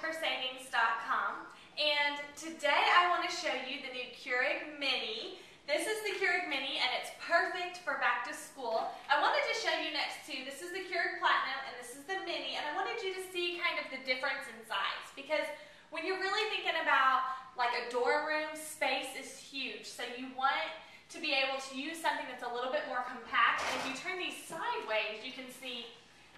fashionforsavings.com, and today I want to show you the new Keurig Mini. This is the Keurig Mini and it's perfect for back to school. I wanted to show you next to, this is the Keurig Platinum and this is the Mini, and I wanted you to see kind of the difference in size, because when you're really thinking about like a dorm room, space is huge, so you want to be able to use something that's a little bit more compact. And if you turn these sideways, you can see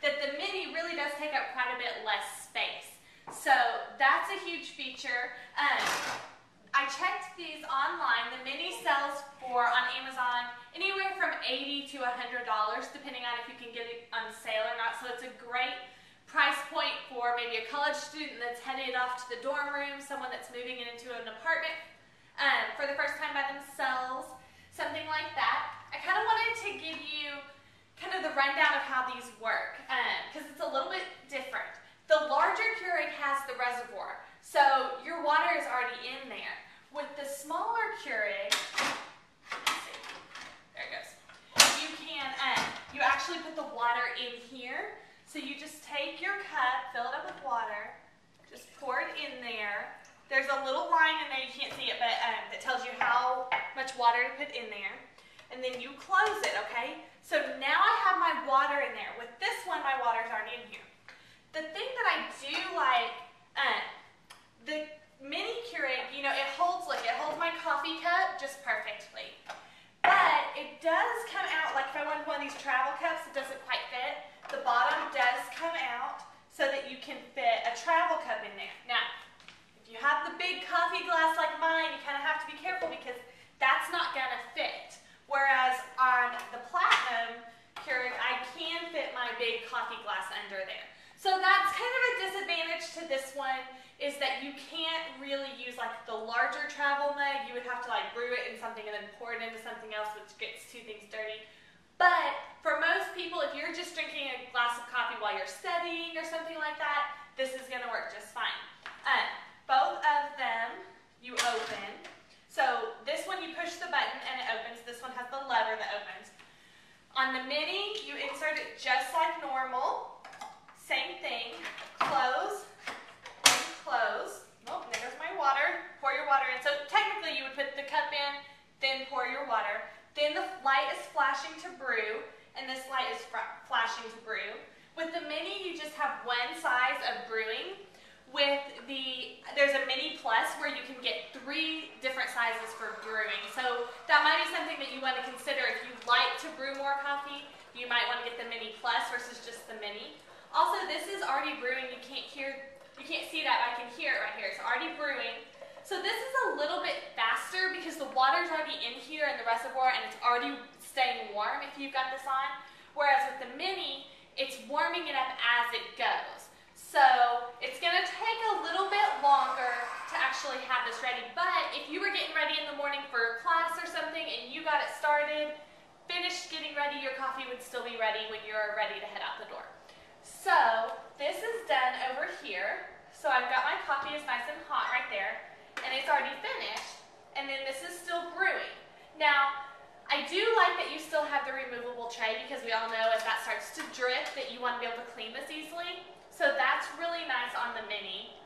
that the Mini really does take up quite a bit less space. So that's a huge feature. I checked these online. The Mini sells for, on Amazon, anywhere from $80 to $100, depending on if you can get it on sale or not. So it's a great price point for maybe a college student that's headed off to the dorm room, someone that's moving into an apartment for the first time by themselves, something like that. I kind of wanted to give you kind of the rundown of how these work, because it's a little bit different. The larger Keurig has the reservoir, so your water is already in there. With the smaller Keurig, let's see, there it goes. You actually put the water in here. So you just take your cup, fill it up with water, just pour it in there. There's a little line in there, you can't see it, but that tells you how much water to put in there. And then you close it, okay? So now I have my water in there. With this one, my water's already in here. The thing that I do like, the Mini Keurig, you know, it holds my coffee cup just perfectly. But it does come out, like if I wanted one of these travel cups, it doesn't quite fit. The bottom does come out so that you can fit a travel cup in there. Now, if you have the big coffee glass like mine, you kind of have to be careful because that's not going to fit. Whereas on the Platinum Keurig, I can fit my big coffee glass under there. So that's kind of a disadvantage to this one, is that you can't really use like the larger travel mug. You would have to like brew it in something and then pour it into something else, which gets two things dirty. But for most people, if you're just drinking a glass of coffee while you're studying or something like that, this is going to work just fine. Both of them you open. So this one you push the button and it opens. This one has the lever that opens. On the Mini, you insert it just like normal. Same thing. Close and close. Oh, there goes my water. Pour your water in. So technically you would put the cup in, then pour your water. Then the light is flashing to brew, and this light is flashing to brew. With the Mini, you just have one size of brewing. There's a Mini Plus where you can get 3 different sizes for brewing. So that might be something that you want to consider. If you like to brew more coffee, you might want to get the Mini Plus versus just the Mini. Also, this is already brewing. You can't see that, but I can hear it right here. It's already brewing. So this is a little bit faster because the water's already in here in the reservoir and it's already staying warm if you've got this on. Whereas with the Mini, it's warming it up as it goes. So it's going to take a little bit longer to actually have this ready. But if you were getting ready in the morning for class or something and you got it started, finished getting ready, your coffee would still be ready when you're ready to head out the door. So this is done over here. So I've got my coffee is nice and hot right there. And it's already finished, and then this is still brewing. Now, I do like that you still have the removable tray, because we all know as that starts to drip that you want to be able to clean this easily. So that's really nice on the Mini.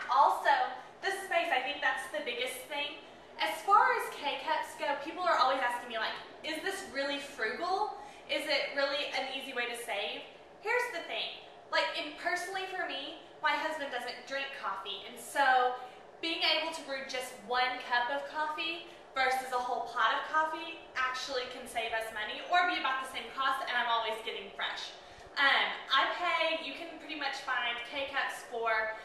Also, the space, I think that's the biggest thing. As far as K-Cups go, people are always asking me like, is this really frugal? Is it really an easy way to save? Here's the thing, like personally for me, my husband doesn't drink coffee, and so being able to brew just 1 cup of coffee versus a whole pot of coffee actually can save us money or be about the same cost, and I'm always getting fresh. You can pretty much find K-Cups for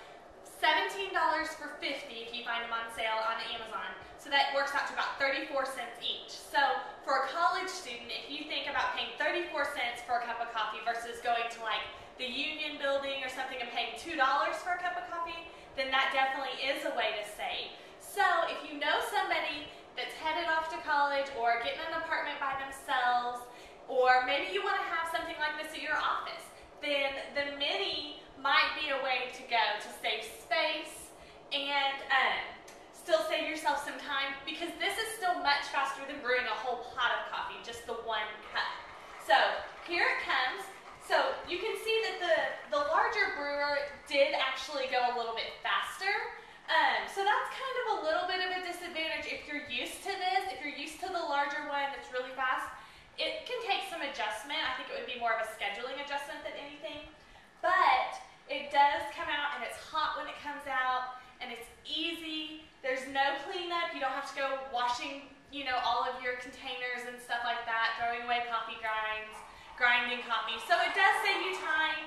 $17 for 50 if you find them on sale on Amazon. So that works out to about 34 cents each. So for a college student, if you think about paying 34 cents for a cup of coffee versus going to like the Union Building or something and paying $2 for a cup of coffee, then that definitely is a way to save. So if you know somebody that's headed off to college or getting an apartment by themselves, or maybe you want to have something like this at your office, then the Mini might be a way to go to save space and still save yourself some time, because this is still much faster than brewing a whole pot of coffee, just the 1 cup. So here it comes. So you can see that the larger brewer did actually go a little bit faster. used to this, if you're used to the larger one that's really fast, it can take some adjustment. I think it would be more of a scheduling adjustment than anything. But it does come out and it's hot when it comes out and it's easy. There's no cleanup. You don't have to go washing, you know, all of your containers and stuff like that, throwing away coffee grinds, grinding coffee. So it does save you time.